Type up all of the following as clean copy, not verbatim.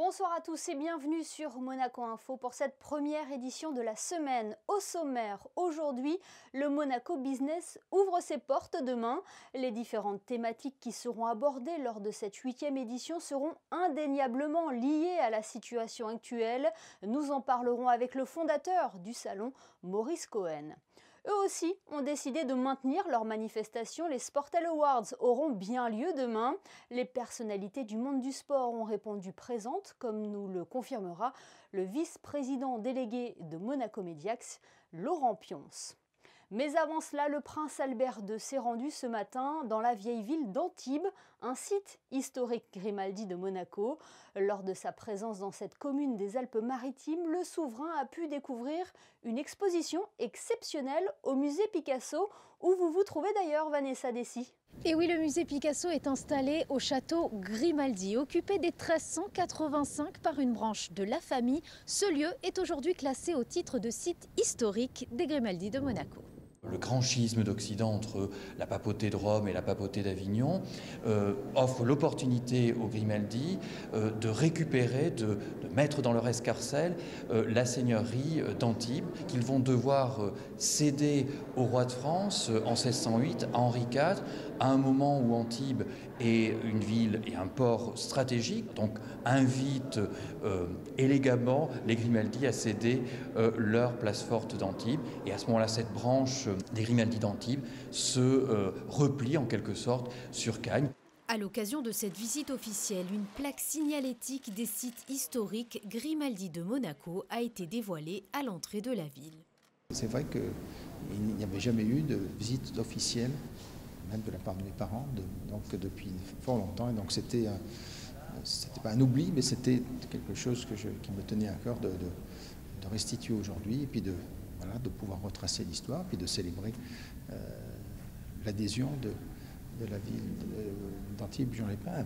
Bonsoir à tous et bienvenue sur Monaco Info pour cette première édition de la semaine. Au sommaire, aujourd'hui, le Monaco Business ouvre ses portes demain. Les différentes thématiques qui seront abordées lors de cette 8e édition seront indéniablement liées à la situation actuelle. Nous en parlerons avec le fondateur du salon, Maurice Cohen. Eux aussi ont décidé de maintenir leur manifestation. Les Sportel Awards auront bien lieu demain. Les personnalités du monde du sport ont répondu présentes, comme nous le confirmera le vice-président délégué de Monaco Mediax, Laurent Pionce. Mais avant cela, le prince Albert II s'est rendu ce matin dans la vieille ville d'Antibes, un site historique Grimaldi de Monaco. Lors de sa présence dans cette commune des Alpes-Maritimes, le souverain a pu découvrir une exposition exceptionnelle au musée Picasso, où vous vous trouvez d'ailleurs, Vanessa Dessy. Et oui, le musée Picasso est installé au château Grimaldi, occupé dès 1385 par une branche de la famille. Ce lieu est aujourd'hui classé au titre de site historique des Grimaldi de Monaco. Le grand schisme d'Occident entre la papauté de Rome et la papauté d'Avignon offre l'opportunité aux Grimaldi de récupérer, de mettre dans leur escarcelle la seigneurie d'Antibes qu'ils vont devoir céder au roi de France en 1608 à Henri IV, à un moment où Antibes est une ville et un port stratégique, donc invite élégamment les Grimaldi à céder leur place forte d'Antibes. Et à ce moment-là, cette branche des Grimaldi d'Antibes se replie en quelque sorte sur Cagnes. À l'occasion de cette visite officielle, une plaque signalétique des sites historiques Grimaldi de Monaco a été dévoilée à l'entrée de la ville. C'est vrai qu'il n'y avait jamais eu de visite officielle, même de la part de mes parents, donc depuis fort longtemps. Et donc c'était pas un oubli, mais c'était quelque chose qui me tenait à cœur de restituer aujourd'hui, et puis de pouvoir retracer l'histoire, puis de célébrer l'adhésion de la ville d'Antibes-Juan-les-Pins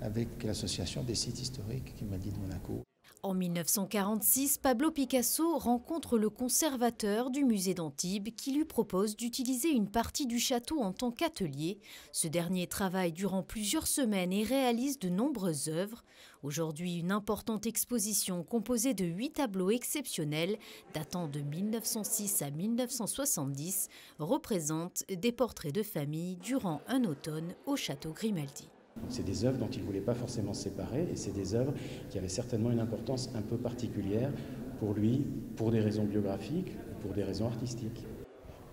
avec l'association des sites historiques Grimaldi de Monaco. En 1946, Pablo Picasso rencontre le conservateur du musée d'Antibes qui lui propose d'utiliser une partie du château en tant qu'atelier. Ce dernier travaille durant plusieurs semaines et réalise de nombreuses œuvres. Aujourd'hui, une importante exposition composée de 8 tableaux exceptionnels datant de 1906 à 1970 représente des portraits de famille durant un automne au château Grimaldi. C'est des œuvres dont il ne voulait pas forcément se séparer, et c'est des œuvres qui avaient certainement une importance un peu particulière pour lui, pour des raisons biographiques, pour des raisons artistiques.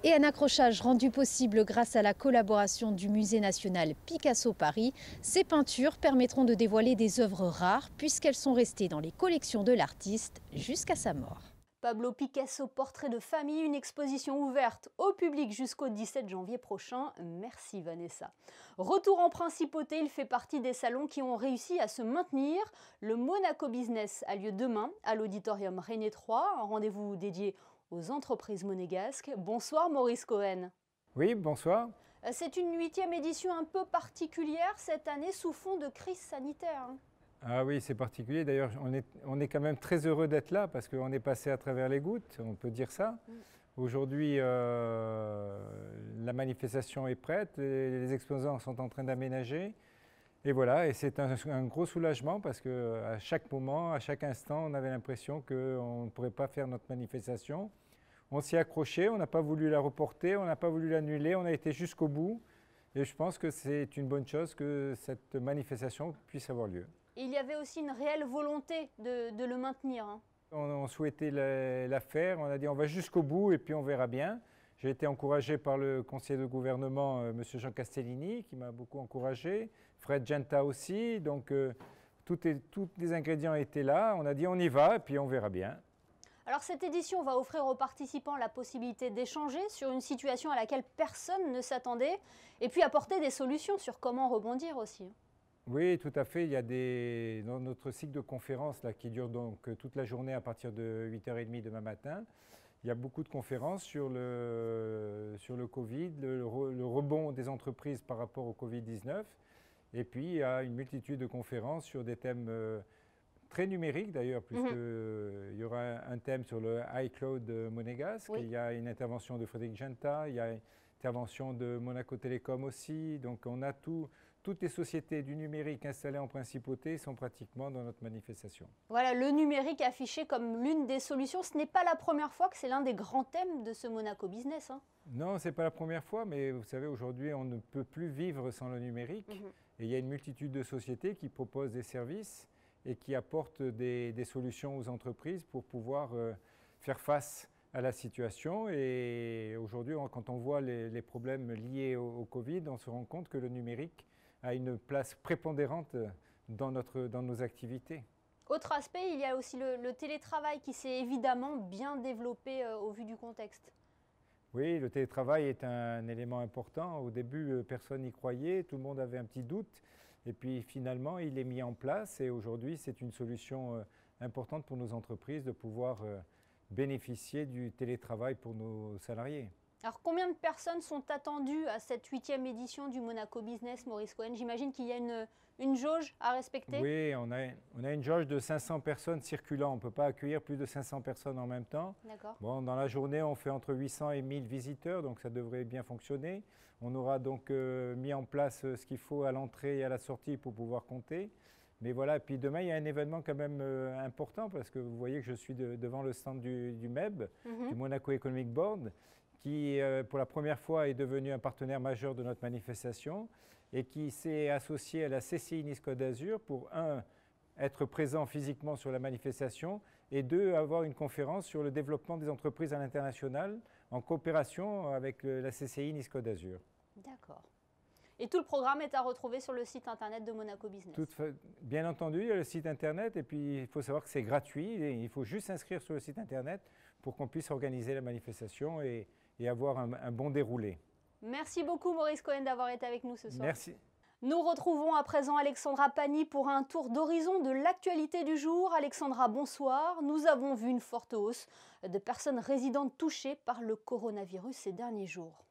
Et un accrochage rendu possible grâce à la collaboration du Musée national Picasso Paris. Ces peintures permettront de dévoiler des œuvres rares puisqu'elles sont restées dans les collections de l'artiste jusqu'à sa mort. Pablo Picasso, portrait de famille, une exposition ouverte au public jusqu'au 17 janvier prochain. Merci Vanessa. Retour en principauté, il fait partie des salons qui ont réussi à se maintenir. Le Monaco Business a lieu demain à l'auditorium René III, un rendez-vous dédié aux entreprises monégasques. Bonsoir Maurice Cohen. Oui, bonsoir. C'est une 8e édition un peu particulière cette année sous fond de crise sanitaire. Ah oui, c'est particulier. D'ailleurs, on est quand même très heureux d'être là parce qu'on est passé à travers les gouttes, on peut dire ça. Aujourd'hui, la manifestation est prête, les exposants sont en train d'aménager. Et voilà, et c'est un gros soulagement parce qu'à chaque moment, à chaque instant, on avait l'impression qu'on ne pourrait pas faire notre manifestation. On s'y est accroché, on n'a pas voulu la reporter, on n'a pas voulu l'annuler, on a été jusqu'au bout. Et je pense que c'est une bonne chose que cette manifestation puisse avoir lieu. Il y avait aussi une réelle volonté de le maintenir. On souhaitait la faire, on a dit on va jusqu'au bout et puis on verra bien. J'ai été encouragé par le conseiller de gouvernement, M. Jean Castellini, qui m'a beaucoup encouragé, Fred Genta aussi, donc tous les ingrédients étaient là, on a dit on y va et puis on verra bien. Alors cette édition va offrir aux participants la possibilité d'échanger sur une situation à laquelle personne ne s'attendait et puis apporter des solutions sur comment rebondir aussi. Oui, tout à fait. Il y a dans notre cycle de conférences là, qui dure donc toute la journée à partir de 8h30 demain matin, il y a beaucoup de conférences sur le Covid, le rebond des entreprises par rapport au Covid-19. Et puis, il y a une multitude de conférences sur des thèmes très numériques d'ailleurs, puisqu'il y aura un thème sur le iCloud monégasque. Oui. Il y a une intervention de Frédéric Genta, il y a une intervention de Monaco Télécom aussi. Donc, on a tous toutes les sociétés du numérique installées en principauté sont pratiquement dans notre manifestation. Voilà, le numérique affiché comme l'une des solutions. Ce n'est pas la première fois que c'est l'un des grands thèmes de ce Monaco Business, hein. Non, ce n'est pas la première fois, mais vous savez, aujourd'hui, on ne peut plus vivre sans le numérique. Et il y a une multitude de sociétés qui proposent des services et qui apportent des solutions aux entreprises pour pouvoir faire face à la situation. Et aujourd'hui, quand on voit les problèmes liés au Covid, on se rend compte que le numérique a une place prépondérante dans nos activités. Autre aspect, il y a aussi le télétravail qui s'est évidemment bien développé au vu du contexte. Oui, le télétravail est un élément important. Au début, personne n'y croyait, tout le monde avait un petit doute. Et puis finalement, il est mis en place et aujourd'hui, c'est une solution importante pour nos entreprises de pouvoir bénéficier du télétravail pour nos salariés. Alors combien de personnes sont attendues à cette 8e édition du Monaco Business, Maurice Cohen? J'imagine qu'il y a une jauge à respecter. Oui, on a une jauge de 500 personnes circulant. On ne peut pas accueillir plus de 500 personnes en même temps. D'accord. Bon, dans la journée, on fait entre 800 et 1000 visiteurs, donc ça devrait bien fonctionner. On aura donc mis en place ce qu'il faut à l'entrée et à la sortie pour pouvoir compter. Mais voilà, et puis demain, il y a un événement quand même important parce que vous voyez que je suis devant le stand du MEB, du Monaco Economic Board, qui pour la première fois est devenu un partenaire majeur de notre manifestation et qui s'est associé à la CCI Nice Côte d'Azur pour, un, être présent physiquement sur la manifestation et deux, avoir une conférence sur le développement des entreprises à l'international en coopération avec la CCI Nice Côte d'Azur. D'accord. Et tout le programme est à retrouver sur le site internet de Monaco Business. Bien entendu, il y a le site internet et puis il faut savoir que c'est gratuit. Et il faut juste s'inscrire sur le site internet pour qu'on puisse organiser la manifestation et avoir un bon déroulé. Merci beaucoup Maurice Cohen d'avoir été avec nous ce soir. Merci. Nous retrouvons à présent Alexandra Pani pour un tour d'horizon de l'actualité du jour. Alexandra, bonsoir. Nous avons vu une forte hausse de personnes résidentes touchées par le coronavirus ces derniers jours.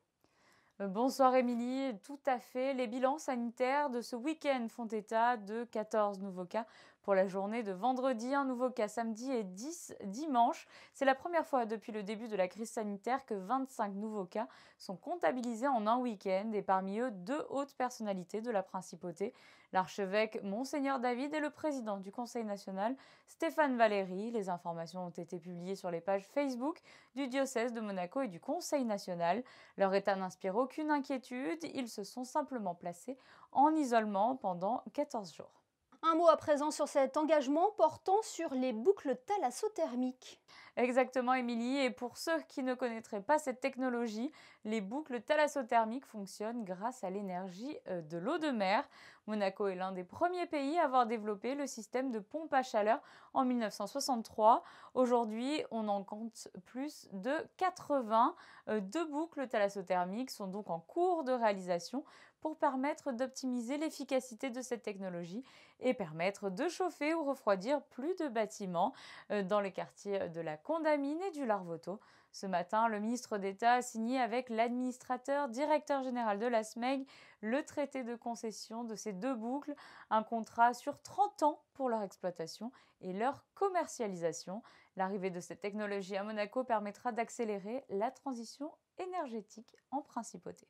Bonsoir Émilie, tout à fait. Les bilans sanitaires de ce week-end font état de 14 nouveaux cas pour la journée de vendredi, un nouveau cas samedi et 10 dimanche. C'est la première fois depuis le début de la crise sanitaire que 25 nouveaux cas sont comptabilisés en un week-end et parmi eux 2 hautes personnalités de la principauté, l'archevêque Monseigneur David et le président du Conseil national Stéphane Valéry. Les informations ont été publiées sur les pages Facebook du diocèse de Monaco et du Conseil national. Leur état n'inspire aucune inquiétude, ils se sont simplement placés en isolement pendant 14 jours. Un mot à présent sur cet engagement portant sur les boucles thalassothermiques. Exactement Émilie, et pour ceux qui ne connaîtraient pas cette technologie, les boucles thalassothermiques fonctionnent grâce à l'énergie de l'eau de mer. Monaco est l'un des premiers pays à avoir développé le système de pompe à chaleur en 1963. Aujourd'hui, on en compte plus de 80. 2 boucles thalassothermiques sont donc en cours de réalisation pour permettre d'optimiser l'efficacité de cette technologie et permettre de chauffer ou refroidir plus de bâtiments dans les quartiers de la Condamine et du Larvoto. Ce matin, le ministre d'État a signé avec l'administrateur directeur général de la SMEG le traité de concession de ces 2 boucles, un contrat sur 30 ans pour leur exploitation et leur commercialisation. L'arrivée de cette technologie à Monaco permettra d'accélérer la transition énergétique en principauté.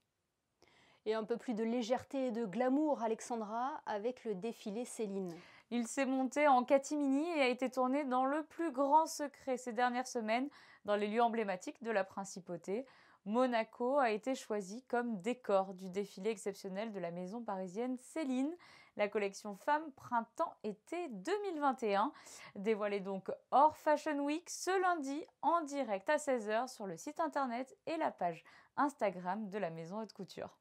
Et un peu plus de légèreté et de glamour, Alexandra, avec le défilé Céline. Il s'est monté en catimini et a été tourné dans le plus grand secret ces dernières semaines dans les lieux emblématiques de la principauté. Monaco a été choisi comme décor du défilé exceptionnel de la maison parisienne Céline. La collection Femmes Printemps-Été 2021 dévoilée donc hors Fashion Week ce lundi en direct à 16h sur le site internet et la page Instagram de la maison haute couture.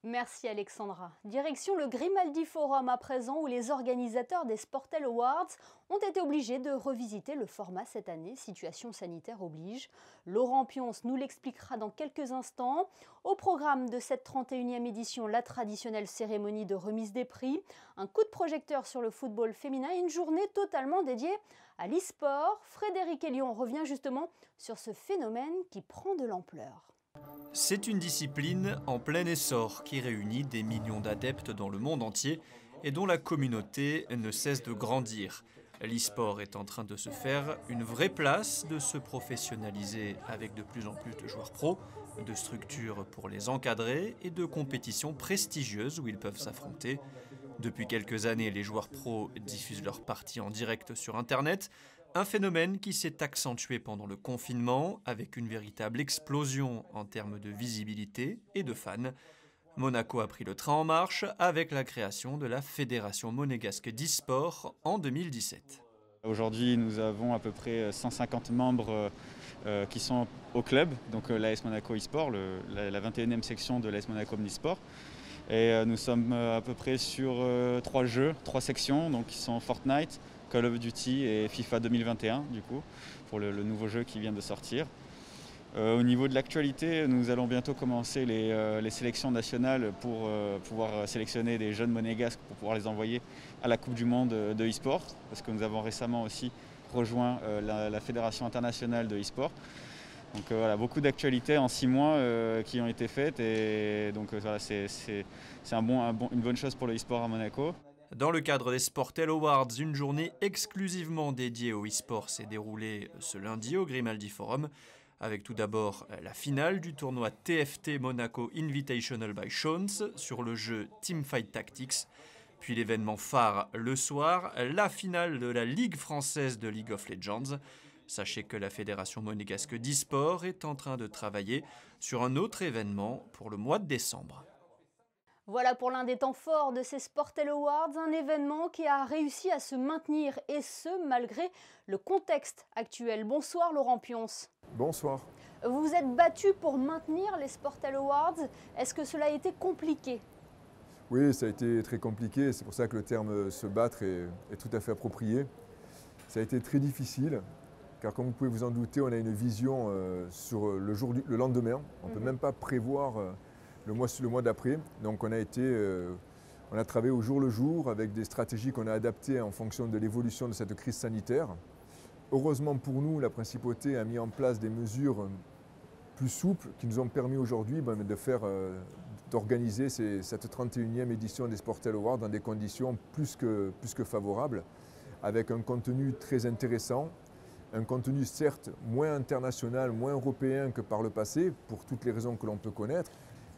Merci Alexandra. Direction le Grimaldi Forum à présent où les organisateurs des Sportel Awards ont été obligés de revisiter le format cette année, situation sanitaire oblige. Laurent Pionce nous l'expliquera dans quelques instants. Au programme de cette 31e édition, la traditionnelle cérémonie de remise des prix, un coup de projecteur sur le football féminin et une journée totalement dédiée à l'e-sport. Frédéric Elion revient justement sur ce phénomène qui prend de l'ampleur. C'est une discipline en plein essor qui réunit des millions d'adeptes dans le monde entier et dont la communauté ne cesse de grandir. L'e-sport est en train de se faire une vraie place, de se professionnaliser avec de plus en plus de joueurs pros, de structures pour les encadrer et de compétitions prestigieuses où ils peuvent s'affronter. Depuis quelques années, les joueurs pros diffusent leurs parties en direct sur Internet, un phénomène qui s'est accentué pendant le confinement avec une véritable explosion en termes de visibilité et de fans. Monaco a pris le train en marche avec la création de la Fédération monégasque d'e-sport en 2017. Aujourd'hui, nous avons à peu près 150 membres qui sont au club, donc l'AS Monaco e-sport, la 21e section de l'AS Monaco e-sport. Et nous sommes à peu près sur 3 jeux, 3 sections, donc qui sont Fortnite, Call of Duty et FIFA 2021, du coup, pour le nouveau jeu qui vient de sortir. Au niveau de l'actualité, nous allons bientôt commencer les sélections nationales pour pouvoir sélectionner des jeunes monégasques pour pouvoir les envoyer à la Coupe du Monde de e-sport, parce que nous avons récemment aussi rejoint la Fédération internationale de e-sport. Donc voilà, beaucoup d'actualités en 6 mois qui ont été faites et donc voilà, c'est une bonne chose pour le e-sport à Monaco. Dans le cadre des Sportel Awards, une journée exclusivement dédiée au e-sport s'est déroulée ce lundi au Grimaldi Forum, avec tout d'abord la finale du tournoi TFT Monaco Invitational by Shones sur le jeu Teamfight Tactics, puis l'événement phare le soir, la finale de la Ligue française de League of Legends. Sachez que la Fédération monégasque d'e-sport est en train de travailler sur un autre événement pour le mois de décembre. Voilà pour l'un des temps forts de ces Sportel Awards, un événement qui a réussi à se maintenir et ce malgré le contexte actuel. Bonsoir Laurent Pionce. Bonsoir. Vous vous êtes battu pour maintenir les Sportel Awards. Est-ce que cela a été compliqué? Oui, ça a été très compliqué. C'est pour ça que le terme se battre est tout à fait approprié. Ça a été très difficile, car comme vous pouvez vous en douter, on a une vision sur le lendemain. On ne peut même pas prévoir le mois d'après. Donc on a travaillé au jour le jour avec des stratégies qu'on a adaptées en fonction de l'évolution de cette crise sanitaire. Heureusement pour nous, la Principauté a mis en place des mesures plus souples qui nous ont permis aujourd'hui d'organiser cette 31e édition des Sportel Awards dans des conditions plus que favorables, avec un contenu très intéressant, un contenu certes moins international, moins européen que par le passé, pour toutes les raisons que l'on peut connaître,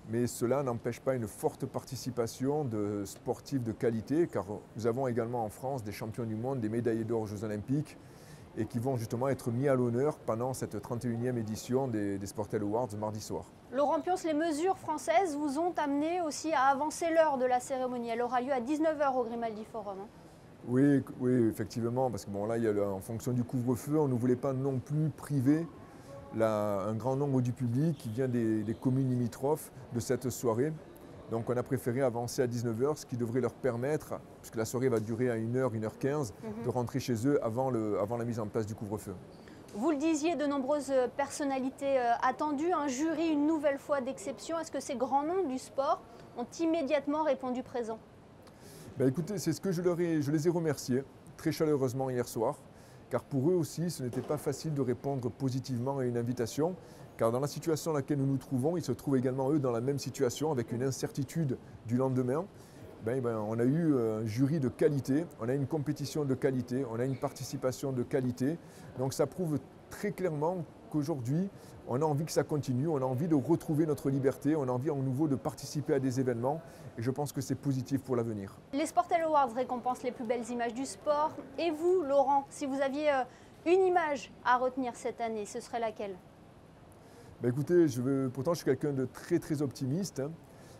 mais cela n'empêche pas une forte participation de sportifs de qualité, car nous avons également en France des champions du monde, des médaillés d'or aux Jeux Olympiques, et qui vont justement être mis à l'honneur pendant cette 31e édition des Sportel Awards mardi soir. Laurent Pionce, les mesures françaises vous ont amené aussi à avancer l'heure de la cérémonie. Elle aura lieu à 19h au Grimaldi Forum. Oui, effectivement, parce que bon, là, en fonction du couvre-feu, on ne voulait pas non plus priver un grand nombre du public qui vient des communes limitrophes de cette soirée. Donc on a préféré avancer à 19h, ce qui devrait leur permettre, puisque la soirée va durer à 1h, 1h15, de rentrer chez eux avant la mise en place du couvre-feu. Vous le disiez, de nombreuses personnalités attendues, un jury une nouvelle fois d'exception. Est-ce que ces grands noms du sport ont immédiatement répondu présent? Écoutez, c'est ce que je les ai remerciés très chaleureusement hier soir, car pour eux aussi, ce n'était pas facile de répondre positivement à une invitation, car dans la situation dans laquelle nous nous trouvons, ils se trouvent également eux dans la même situation, avec une incertitude du lendemain. On a eu un jury de qualité, on a une compétition de qualité, on a une participation de qualité. Donc ça prouve très clairement qu'aujourd'hui, on a envie que ça continue, on a envie de retrouver notre liberté, on a envie à nouveau de participer à des événements et je pense que c'est positif pour l'avenir. Les Sportel Awards récompensent les plus belles images du sport. Et vous, Laurent, si vous aviez une image à retenir cette année, ce serait laquelle? Écoutez, pourtant je suis quelqu'un de très très optimiste.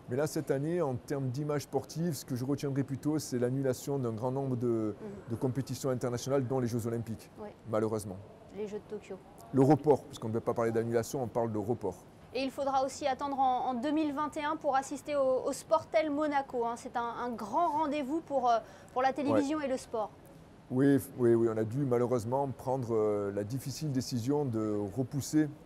Mais là, cette année, en termes d'image sportive, ce que je retiendrai plutôt, c'est l'annulation d'un grand nombre de compétitions internationales, dont les Jeux Olympiques, malheureusement. Les Jeux de Tokyo. Le report, parce qu'on ne peut pas parler d'annulation, on parle de report. Et il faudra aussi attendre en 2021 pour assister au Sportel Monaco. C'est un grand rendez-vous pour la télévision et le sport. Oui, on a dû malheureusement prendre la difficile décision de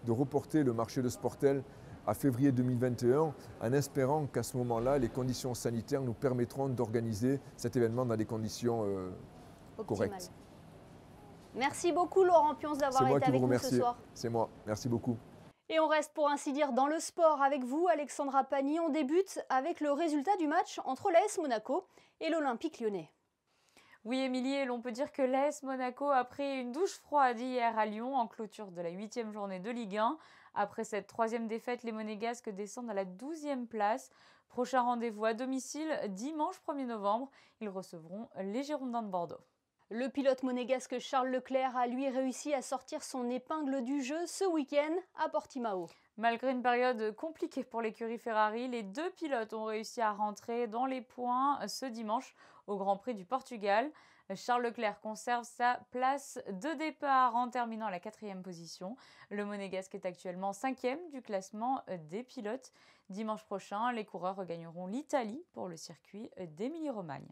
reporter le marché de Sportel à février 2021, en espérant qu'à ce moment-là, les conditions sanitaires nous permettront d'organiser cet événement dans des conditions correctes. Merci beaucoup Laurent Pionce d'avoir été avec nous ce soir. C'est moi, merci beaucoup. Et on reste pour ainsi dire dans le sport avec vous, Alexandra Pagny. On débute avec le résultat du match entre l'AS Monaco et l'Olympique Lyonnais. Oui, Émilie, et l'on peut dire que l'AS Monaco a pris une douche froide hier à Lyon en clôture de la 8e journée de Ligue 1. Après cette 3e défaite, les Monégasques descendent à la 12e place. Prochain rendez-vous à domicile, dimanche 1er novembre. Ils recevront les Girondins de Bordeaux. Le pilote monégasque Charles Leclerc a lui réussi à sortir son épingle du jeu ce week-end à Portimao. Malgré une période compliquée pour l'écurie Ferrari, les deux pilotes ont réussi à rentrer dans les points ce dimanche au Grand Prix du Portugal. Charles Leclerc conserve sa place de départ en terminant à la 4e position. Le Monégasque est actuellement 5e du classement des pilotes. Dimanche prochain, les coureurs regagneront l'Italie pour le circuit d'Émilie-Romagne.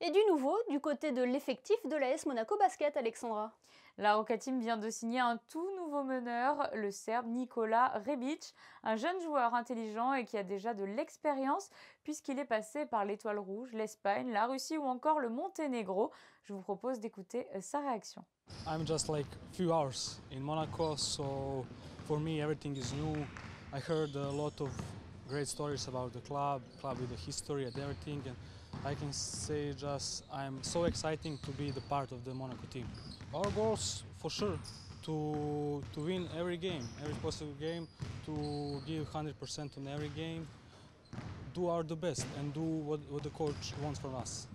Et du nouveau, du côté de l'effectif de l'AS Monaco Basket, Alexandra. La Roca Team vient de signer un tout nouveau meneur, le Serbe Nikola Rebic, un jeune joueur intelligent et qui a déjà de l'expérience puisqu'il est passé par l'Étoile Rouge, l'Espagne, la Russie ou encore le Monténégro. Je vous propose d'écouter sa réaction. I'm just like few hours in Monaco, so for me everything is new. I heard a lot of great stories about the club with the history and everything. And I can say just I'm so exciting to be the part of the Monaco team. Our goals for sure to win every game, every possible game, to give 100% on every game, do our the best and do what the coach wants from us.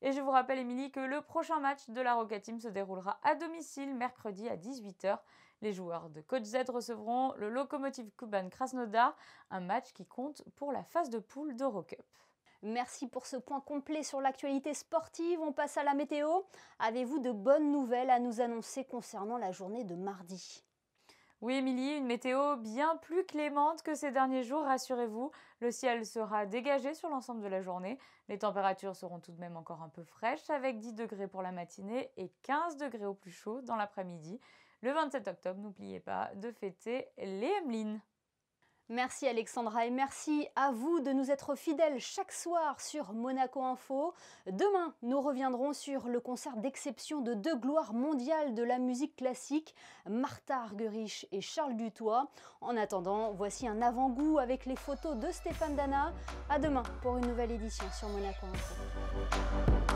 Et je vous rappelle, Émilie, que le prochain match de la Roca Team se déroulera à domicile mercredi à 18h. Les joueurs de Coach Z recevront le Lokomotiv Kuban Krasnodar, un match qui compte pour la phase de poule d'Eurocup. Merci pour ce point complet sur l'actualité sportive. On passe à la météo. Avez-vous de bonnes nouvelles à nous annoncer concernant la journée de mardi ? Oui, Émilie, une météo bien plus clémente que ces derniers jours, rassurez-vous. Le ciel sera dégagé sur l'ensemble de la journée. Les températures seront tout de même encore un peu fraîches, avec 10 degrés pour la matinée et 15 degrés au plus chaud dans l'après-midi. Le 27 octobre, n'oubliez pas de fêter les Emeline. Merci Alexandra et merci à vous de nous être fidèles chaque soir sur Monaco Info. Demain, nous reviendrons sur le concert d'exception de deux gloires mondiales de la musique classique, Martha Argerich et Charles Dutoit. En attendant, voici un avant-goût avec les photos de Stéphane Dana. À demain pour une nouvelle édition sur Monaco Info.